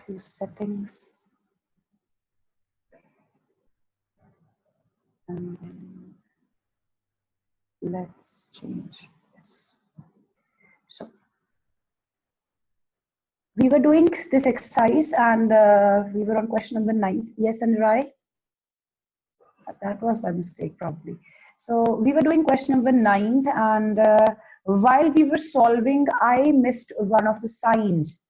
few settings. And then let's change this. So we were doing this exercise and we were on question number 9. Yes, and right? That was by mistake probably. So we were doing question number 9 and while we were solving, I missed one of the signs.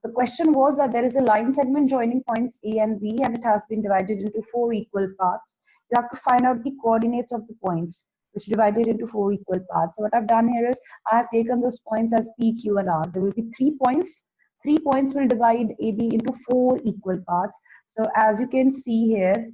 The question was that there is a line segment joining points A and B and it has been divided into 4 equal parts. You have to find out the coordinates of the points which divided into 4 equal parts. So what I've done here is I have taken those points as P, Q and R. There will be 3 points. 3 points will divide AB into 4 equal parts. So as you can see here,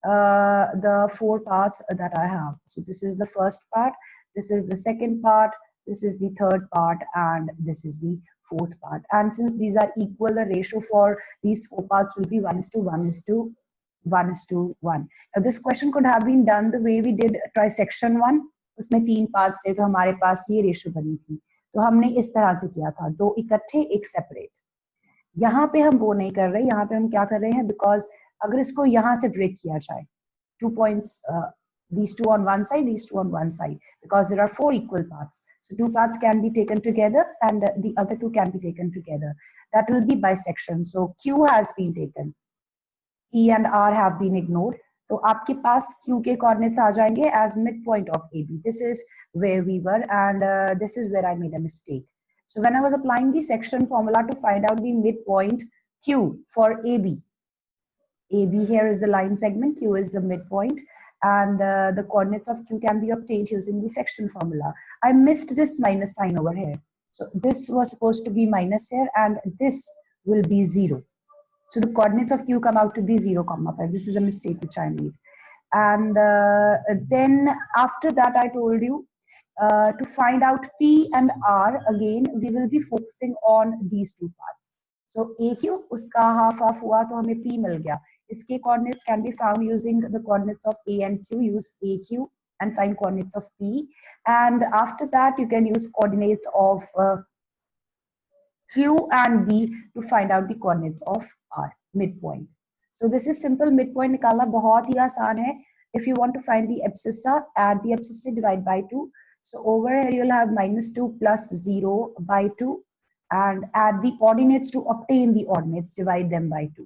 the 4 parts that I have. So this is the first part, this is the second part, this is the third part, and this is the fourth part. And since these are equal, the ratio for these 4 parts will be 1:1:1:1. Now this question could have been done the way we did trisection 1. उसमें 3 parts थे तो हमारे पास ये ratio बनी थी. तो हमने इस तरह से किया था, 2 इकट्ठे 1 सेपरेट. यहाँ पे हम वो नहीं कर रहे. यहाँ पे हम क्या कर रहे हैं, बिकॉज अगर इसको यहाँ से ब्रेक किया जाए, 2 points, these 2 on one side, these 2 on one side, because there are 4 equal parts. So 2 parts can be taken together and the other 2 can be taken together. That will be bisection. So Q has been taken. E and R have been ignored. So आपके पास Q के coordinates आ जाएंगे as midpoint of AB. This is where we were and this is where I made a mistake. So when I was applying the section formula to find out the midpoint Q for AB, AB here is the line segment, Q is the midpoint, and the coordinates of Q can be obtained using the section formula. I missed this minus sign over here. So this was supposed to be minus here and this will be 0. So the coordinates of Q come out to be 0,5. This is a mistake which I made. And then after that I told you to find out P and R, again we will be focusing on these 2 parts. So AQ, uska half hua to hame P mil gaya. Iske coordinates can be found using the coordinates of A and Q. Use AQ and find coordinates of P. And after that, you can use coordinates of Q and B to find out the coordinates of R, midpoint. So this is simple. Midpoint निकालना बहुत ही आसान है. If you want to find the abscissa, add the abscissa, divide by 2. So over here you'll have -2 plus 0 by 2. And add the coordinates to obtain the ordinates, divide them by 2.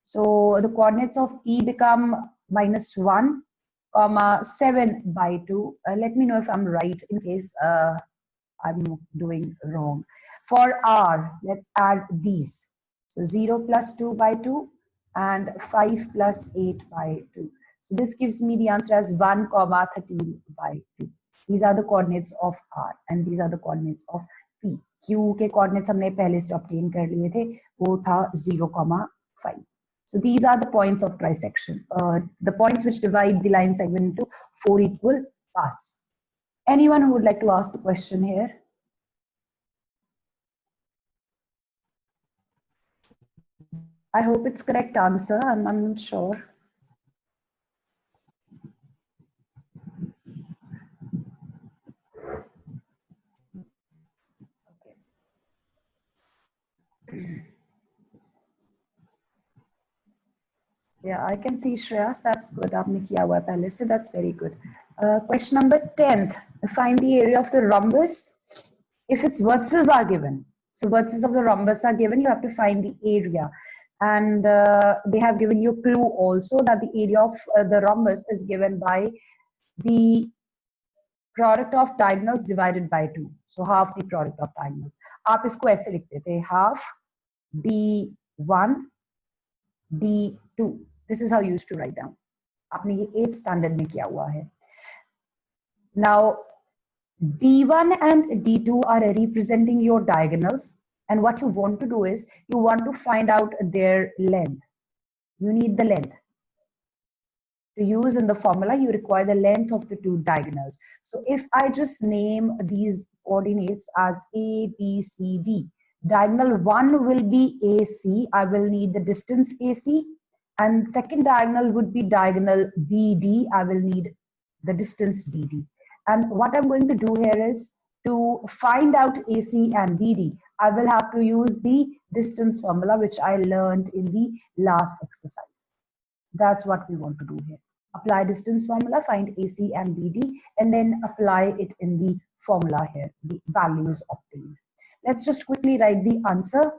So the coordinates of P become -1, 7 by 2. Let me know if I'm right in case I'm doing wrong. For R, let's add these. So 0 plus 2 by 2 and 5 plus 8 by 2. So this gives me the answer as 1, 13 by 2. These are the coordinates of R and these are the coordinates of P. Q के coordinates हमने पहले से obtain कर लिए थे, वो था 0,5. So these are the points of trisection, the points which divide the line segment into 4 equal parts. Anyone who would like to ask the question here? I hope it's correct answer. I'm not sure. Yeah, I can see Shreyas. That's good. आपने किया हुआ है पहले से. That's very good. Question number 10th. Find the area of the rhombus. If its vertices are given, so vertices of the rhombus are given, you have to find the area. And they have given you a clue also that the area of the rhombus is given by the product of diagonals divided by 2. So half the product of diagonals. आप इसको ऐसे लिखते थे, half D1 D2. This is how you used to write down. आपने ये 8th standard में किया हुआ है. Now D1 and D2 are representing your diagonals, and what you want to do is you want to find out their length. You need the length. To use in the formula, you require the length of the 2 diagonals. So if I just name these coordinates as A, B, C, D, diagonal 1 will be AC. I will need the distance AC. And second diagonal would be diagonal BD. I will need the distance BD. And what I'm going to do here is to find out AC and BD. I will have to use the distance formula which I learned in the last exercise. That's what we want to do here. Apply distance formula, find AC and BD, and then apply it in the formula here, the values obtained. Let's just quickly write the answer.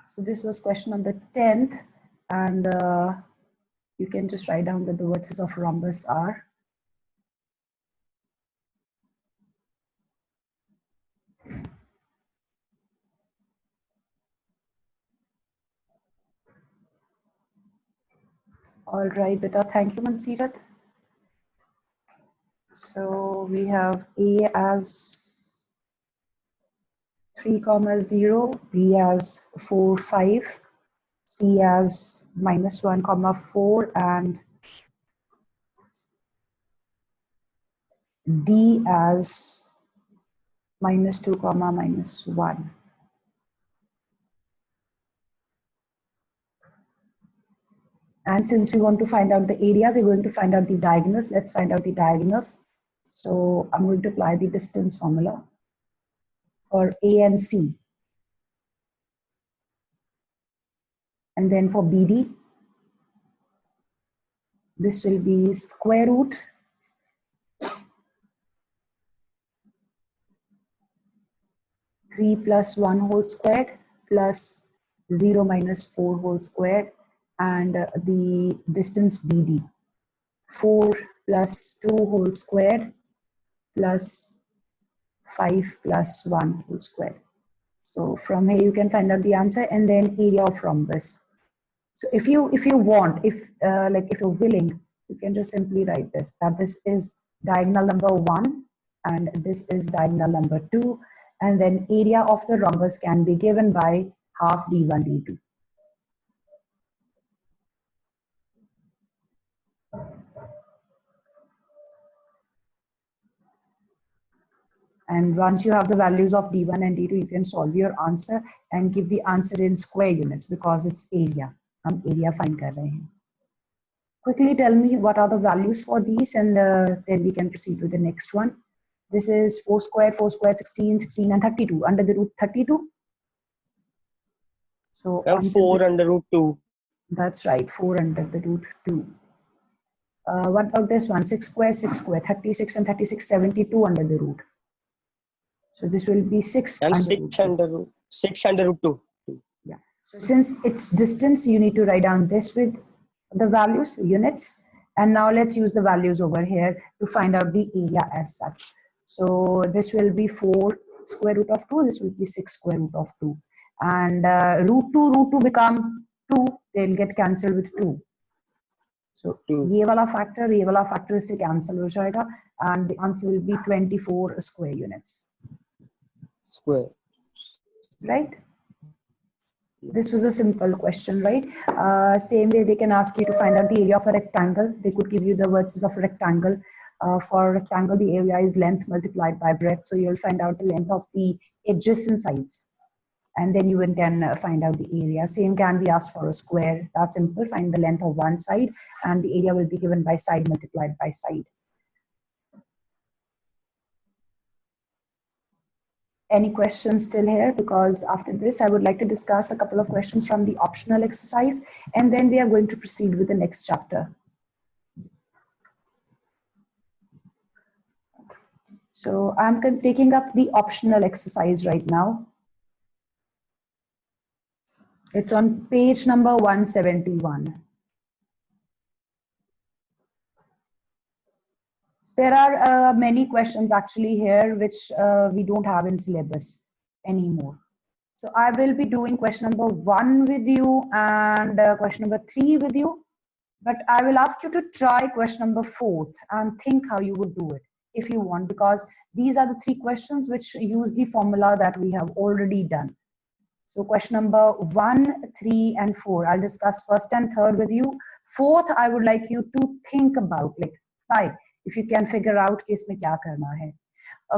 So this was question number 10th, and you can just write down that the vertices of rhombus are all right, beta. Thank you, NCERT. So we have A as 3, 0, B as 4, 5, C as -1, 4, and D as -2, -1. And since we want to find out the area, we're going to find out the diagonals. Let's find out the diagonals. So I'm going to apply the distance formula for A and C. And then for BD, this will be square root (3 + 1 whole squared plus 0 - 4 whole squared), and the distance BD, 4 + 2 whole squared plus 5 + 1 whole squared. So from here you can find out the answer, and then area of rhombus. So if you want, if you're willing, you can just simply write this, that this is diagonal number 1 and this is diagonal number 2, and then area of the rhombus can be given by half d1 d2. And once you have the values of d1 and d2, you can solve your answer and give the answer in square units because it's area. हम area find कर रहे हैं. Quickly tell me what are the values for these, and then we can proceed with the next one. This is 4 squared, 16, 16 and 32 under the root 32. So 4 under root 2. That's right, 4 under the root 2. What about this one? 6 squared, 36 and 36, 72 under the root. So this will be 6 and under 6 under root 2. Yeah. So since it's distance, you need to write down this with the values, units. And now let's use the values over here to find out the area as such. So this will be 4 square root of 2. This will be 6 square root of 2. And root 2 become 2. They'll get cancelled with 2. So ये वाला factor इससे cancel हो जाएगा, and the answer will be 24 square units. Square. Right? This was a simple question, right? Same way they can ask you to find out the area of a rectangle. They could give you the vertices of a rectangle. For a rectangle, the area is length multiplied by breadth. So you'll find out the length of the adjacent sides. And then you can find out the area. Same can be asked for a square. That's simple. Find the length of one side, and the area will be given by side multiplied by side. Any questions still here? Because after this, I would like to discuss a couple of questions from the optional exercise, and then we are going to proceed with the next chapter. So I'm taking up the optional exercise right now. It's on page number 171. There are many questions actually here which we don't have in syllabus anymore. So I will be doing question number 1 with you and question number 3 with you. But I will ask you to try question number 4 and think how you would do it if you want, because these are the 3 questions which use the formula that we have already done. So question number 1, 3 and 4, I'll discuss first and third with you. Fourth, I would like you to think about, like, try if you can figure out कि इसमें क्या करना है.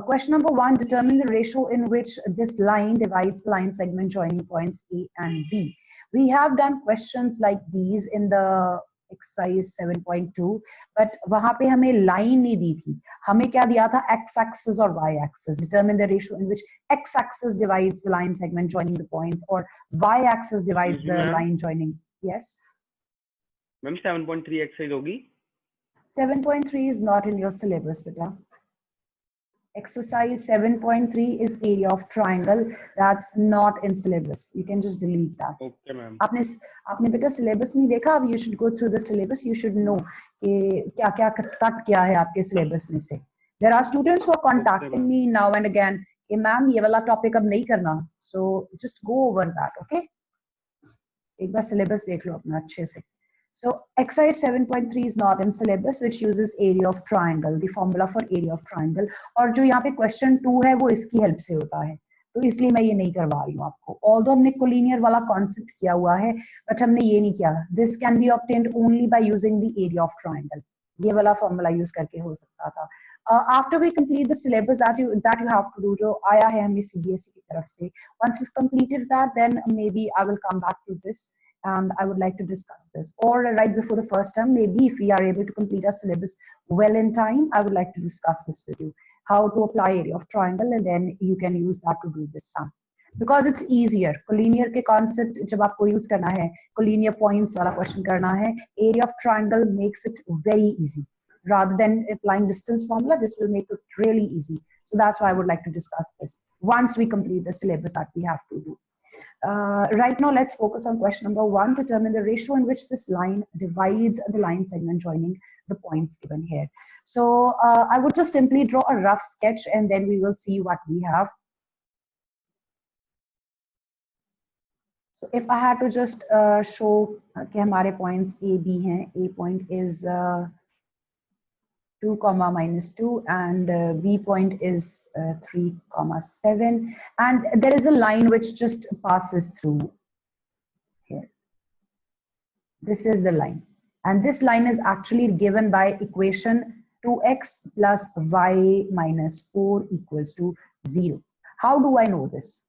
Question number 1, determine the ratio in which this line divides the line segment joining points A and B. We have done questions like these in the exercise 7.2, but वहां पे हमें line नहीं दी थी, हमें क्या दिया था, एक्स एक्सिस और y axis, determine the ratio in which x axis divides the line segment joining the points और y axis divides the line joining. Yes ma'am 7.3 exercise होगी. 7.3 is not in your syllabus, beta. Exercise 7.3 is area of triangle. That's not in syllabus. You can just delete that. Okay, ma'am. आपने बेटा syllabus नहीं देखा, अब you should go through the syllabus. You should know कि क्या क्या cut किया है आपके syllabus में से. There are students who are contacting me now and again कि मैम ये वाला topic अब नहीं करना. So just go over that, okay? एक बार syllabus देख लो अपना अच्छे से. So exercise 7.3 is not in syllabus, which uses area of triangle, the formula for area of triangle. और जो यहाँ पे question 2 है वो इसकी help से होता है, तो इसलिए मैं ये नहीं करवा रही हूँ आपको. Although हमने collinear वाला concept किया हुआ है, but हमने ये नहीं किया. This can be obtained only by using the area of triangle. ये वाला formula use करके हो सकता था. After we complete the syllabus that you have to do, जो आया है हमें CBSE की तरफ से, once we've completed that, then maybe I will come back to this. And I would like to discuss this, or right before the first term, maybe if we are able to complete our syllabus well in time, I would like to discuss this with you, how to apply area of triangle, and then you can use that to do this sum, because it's easier. Collinear के concept जब आपको use करना है, collinear points वाला question करना है, area of triangle makes it very easy. Rather than applying distance formula, this will make it really easy. So that's why I would like to discuss this once we complete the syllabus that we have to do. Right now, let's focus on question number 1. Determine the ratio in which this line divides the line segment joining the points given here. So I would just simply draw a rough sketch and then we will see what we have. So if I had to just show कि हमारे points A, B हैं, A point is 2, -2, and B point is 3, 7, and there is a line which just passes through here. This is the line, and this line is actually given by equation 2x plus y minus 4 equals to 0. How do I know this?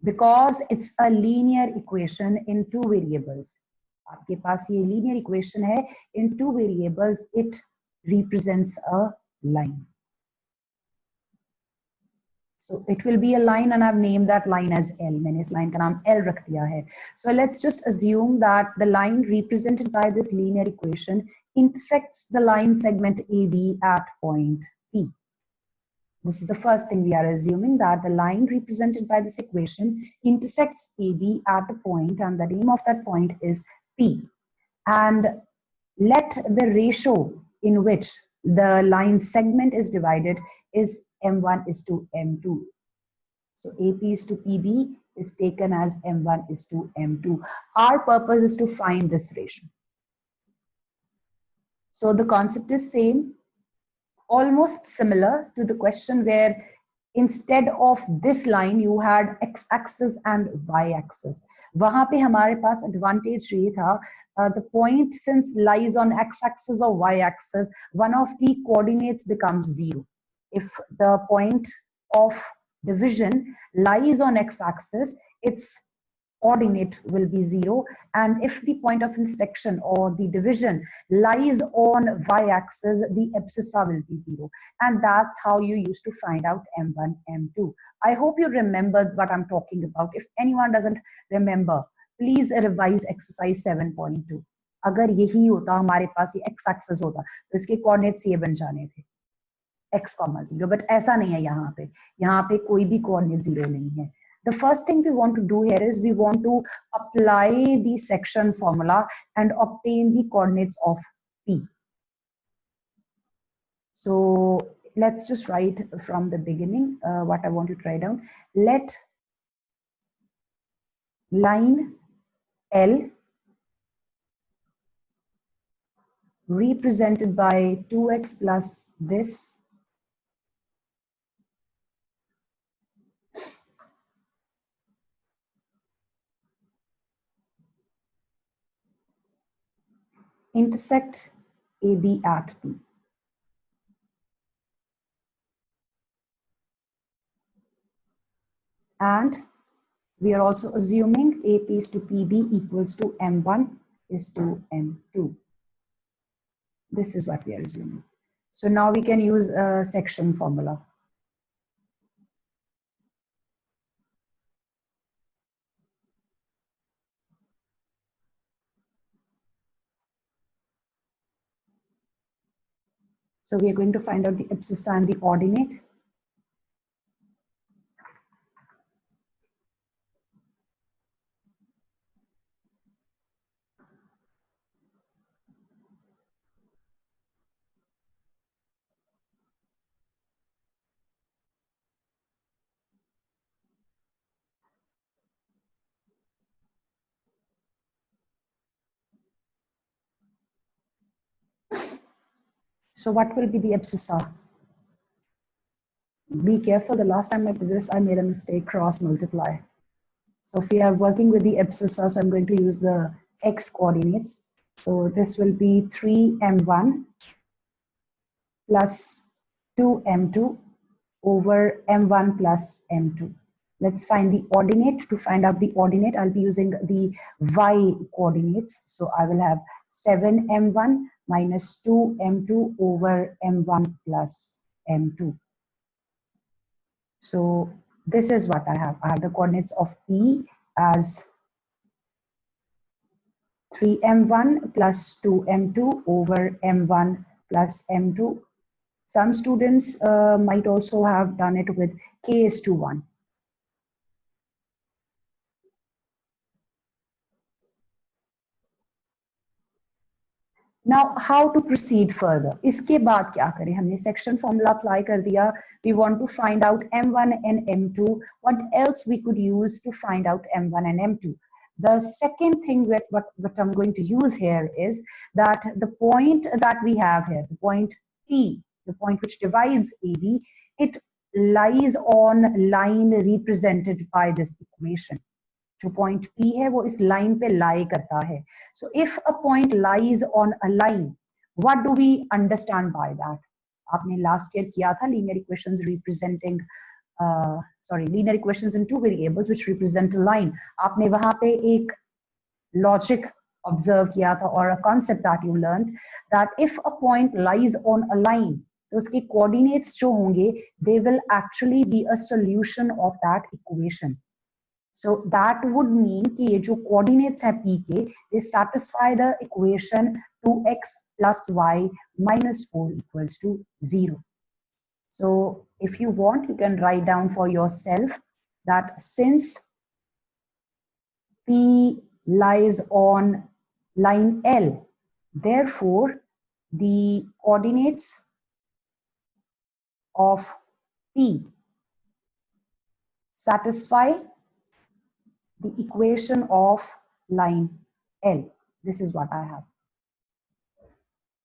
Because it's a linear equation in 2 variables. आपके पास ये linear equation है in 2 variables. It represents a line. So it will be a line, and I've named that line as L. मैंने इस line का नाम L रख दिया है. So let's just assume that the line represented by this linear equation intersects the line segment AB at point P. This is the first thing we are assuming, that the line represented by this equation intersects AB at a point, and the name of that point is P. And let the ratio in which the line segment is divided is M1 is to M2. So AP is to PB is taken as M1 is to M2. Our purpose is to find this ratio. So the concept is same, almost similar to the question where instead of this line you had x-axis and y-axis. वहां पे हमारे पास advantage ये था, the point since lies on x-axis or y-axis, one of the coordinates becomes 0. If the point of division lies on x-axis, its coordinate will be 0, and if the point of intersection or the division lies on y-axis, the abscissa will be 0, and that's how you used to find out M1, M2. I hope you remember what I'm talking about. If anyone doesn't remember, please revise exercise 7.2. अगर यही होता हमारे पास ये x-axis होता तो इसके coordinates ये बन जाने थे x, 0, but ऐसा नहीं है यहाँ पे कोई भी coordinate 0 नहीं है. The first thing we want to do here is we want to apply the section formula and obtain the coordinates of P. So let's just write from the beginning what I want to write down. Let line L represented by 2x plus this intersect AB at P. And we are also assuming AP is to PB equals to M1 is to M2. This is what we are assuming. So now we can use a section formula. So we are going to find out the abscissa and the ordinate. So what will be the abscissa? Be careful, the last time I did this, I made a mistake, cross multiply. So if we are working with the abscissa, so I'm going to use the x coordinates. So this will be 3m1 plus 2m2 over m1 plus m2. Let's find the ordinate. To find out the ordinate, I'll be using the y coordinates. So I will have 7m1 minus 2m2 over m1 plus m2. So this is what I have. I have the coordinates of P as 3m1 plus 2m2 over m1 plus m2. Some students might also have done it with k is to 1. Now, how to proceed further? इसके बाद क्या करें? हमने section formula apply कर दिया. We want to find out m1 and m2. What else we could use to find out m1 and m2? The second thing what I'm going to use here is that the point that we have here, the point P, the point which divides AB, it lies on line represented by this equation. जो point P है वो इस line पे lie करता है. So if a point lies on a line, what do we understand by that? आपने last year किया था linear equations representing linear equations in two variables which represent a line. आपने वहाँ पे एक logic observe किया था or a concept that you learned that if a point lies on a line, तो उसके coordinates जो होंगे they will actually be a solution of that equation. So that would mean कि ये जो coordinates है P के, they satisfy the equation 2x plus y minus 4 equals to 0. So if you want, you can write down for yourself that since P lies on line L, therefore the coordinates of P satisfy the equation of line L. This is what I have.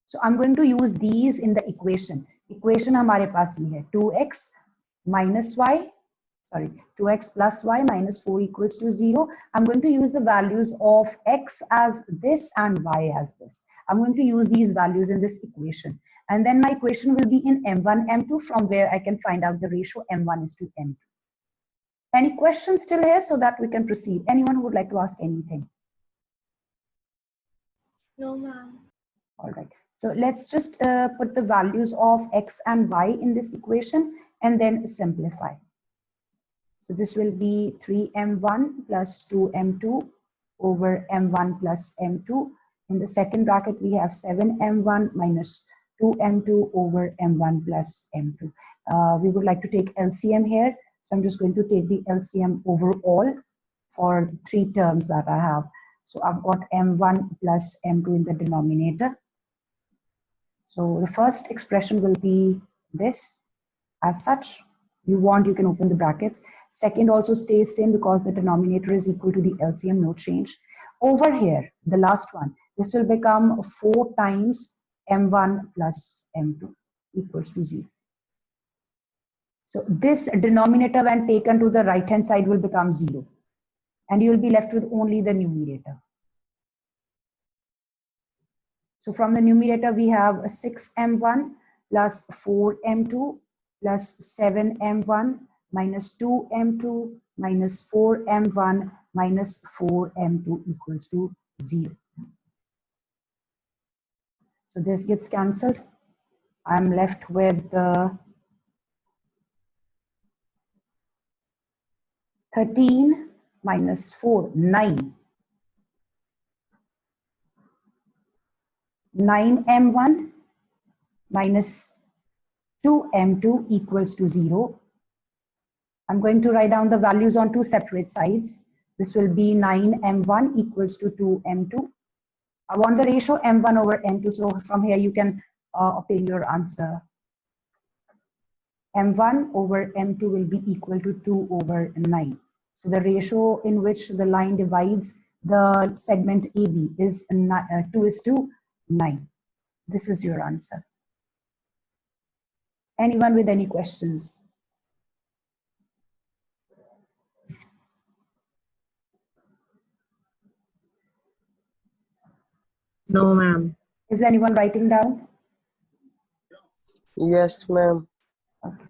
So I'm going to use these in the equation. Equation हमारे पास ही है 2x minus y, 2x plus y minus 4 equals to 0. I'm going to use the values of x as this and y as this. I'm going to use these values in this equation. And then my equation will be in m1, m2, from where I can find out the ratio m1 is to m2. Any questions still here so that we can proceed? Anyone who would like to ask anything? No, ma'am. All right. So let's just put the values of x and y in this equation and then simplify. So this will be 3m1 plus 2m2 over m1 plus m2. In the second bracket, we have 7m1 minus 2m2 over m1 plus m2. We would like to take LCM here. So I'm just going to take the LCM overall for 3 terms that I have. So I've got m1 plus m2 in the denominator. So the first expression will be this. As such, you want, you can open the brackets. Second also stays same because the denominator is equal to the LCM, no change. Over here, the last one, this will become 4 times m1 plus m2 equals to 0. So this denominator when taken to the right hand side will become 0. And you will be left with only the numerator. So from the numerator, we have 6m1 plus 4m2 plus 7m1 minus 2m2 minus 4m1 minus 4m2 equals to 0. So this gets cancelled. I'm left with 13 minus 4, 9. 9m1 minus 2m2 equals to 0. I'm going to write down the values on two separate sides. This will be 9m1 equals to 2m2. I want the ratio m1 over m2, so from here you can obtain your answer. m1 over m2 will be equal to 2 over 9. So the ratio in which the line divides the segment AB is 2:9. This is your answer. Anyone with any questions? No, ma'am. Is anyone writing down? Yes, ma'am. Okay.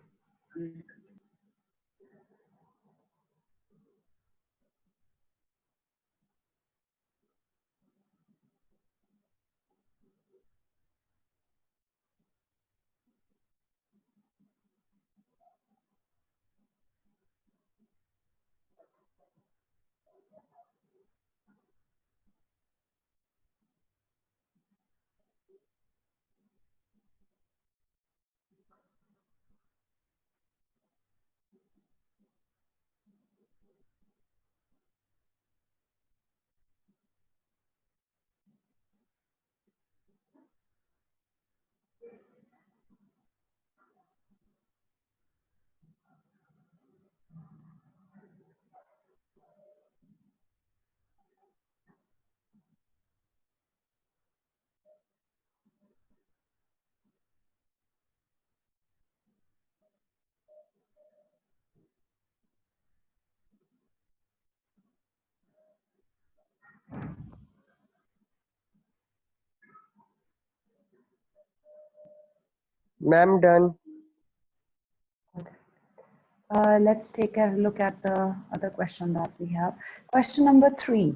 Ma'am, done. Let's take a look at the other question that we have. Question number 3.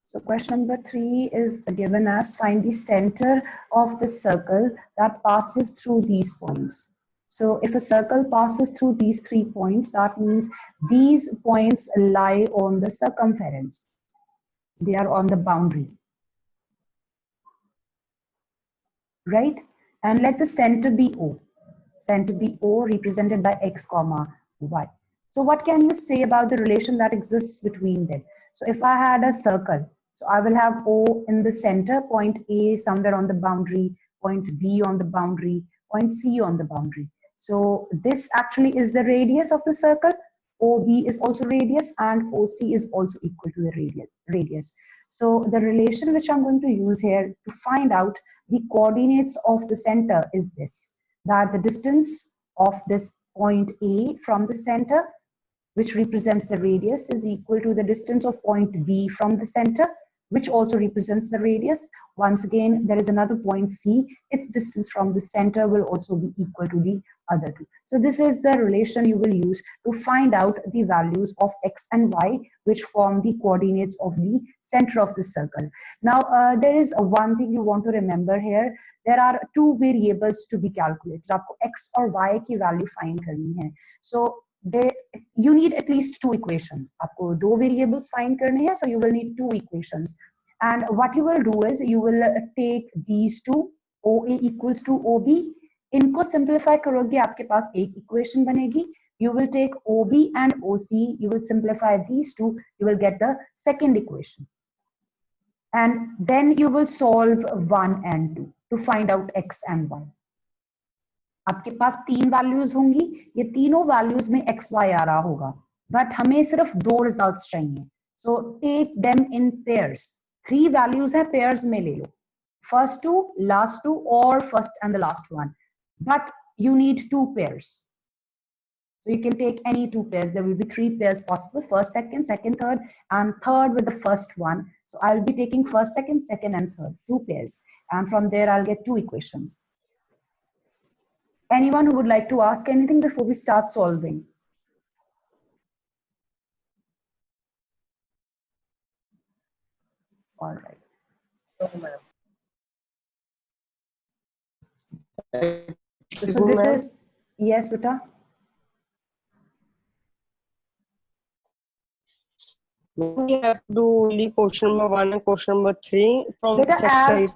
So question number 3 is given as find the center of the circle that passes through these points. So if a circle passes through these 3 points, that means these points lie on the circumference. They are on the boundary. Right? And let the center be O. Center be O represented by x comma y. So what can you say about the relation that exists between them? So if I had a circle, so I will have O in the center, point A somewhere on the boundary, point B on the boundary, point C on the boundary. So this actually is the radius of the circle. OB is also radius and OC is also equal to the radius. So the relation which I'm going to use here to find out the coordinates of the center is this, that the distance of this point A from the center, which represents the radius, is equal to the distance of point B from the center, which also represents the radius. Once again, there is another point C. Its distance from the center will also be equal to the other two. So this is the relation you will use to find out the values of x and y, which form the coordinates of the center of the circle. Now, there is one thing you want to remember here. There are two variables to be calculated. आपको x और y की value find करनी है. So you need at least two equations. आपको दो variables find करने हैं, so you will need two equations. And what you will do is you will take these two, OA equals to OB. इनको simplify करोगे, आपके पास एक equation बनेगी. You will take OB and OC, you will simplify these two, you will get the second equation. And then you will solve 1 and 2 to find out x and y. आपके पास तीन values होंगी, ये तीनों values में x Y आ रहा होगा, but हमें सिर्फ दो रिजल्ट्स चाहिए. So take them in pairs. 3 values हैं, पेयर्स में ले लो, फर्स्ट टू, लास्ट टू, और first and the last one, but you need 2 pairs. So you can take any 2 pairs. There will be 3 pairs possible, first, second, third, and third with the first one. So I'll be taking first, second, and third, 2 pairs. And from there, I'll get 2 equations. Anyone who would like to ask anything before we start solving? All right. No, ma'am. So this is, yes, beta. We have to do only question number 1 and question number 3 from Beta, this exercise.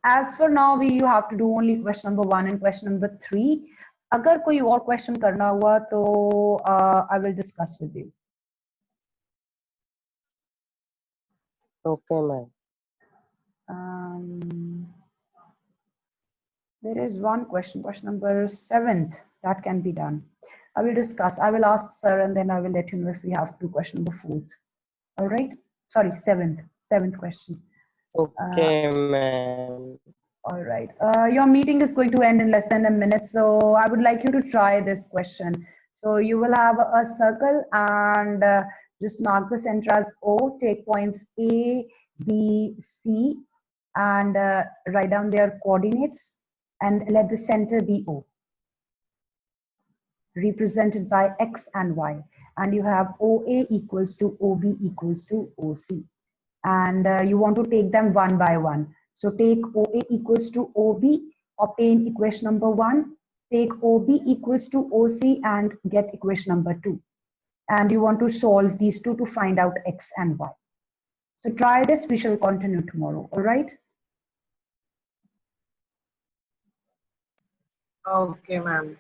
as for now, you have to do only question number 1 and question number 3. अगर कोई और question करना हुआ तो I will discuss with you. Okay, ma'am. There is one question number 7th, that can be done. I will discuss. I will ask sir, and then I will let you know if we have to do question number 4th. All right. Sorry, 7th question. Okay, ma'am. All right. Your meeting is going to end in less than a minute, so I would like you to try this question. So you will have a circle and just mark the center as O. Take points A, B, C, and write down their coordinates, and let the center be O, represented by X and Y. And you have OA equals to OB equals to OC. And you want to take them one by one. So take OA equals to OB, obtain equation number 1, take OB equals to OC and get equation number 2. And you want to solve these two to find out X and Y. So try this, we shall continue tomorrow, all right? Okay, ma'am.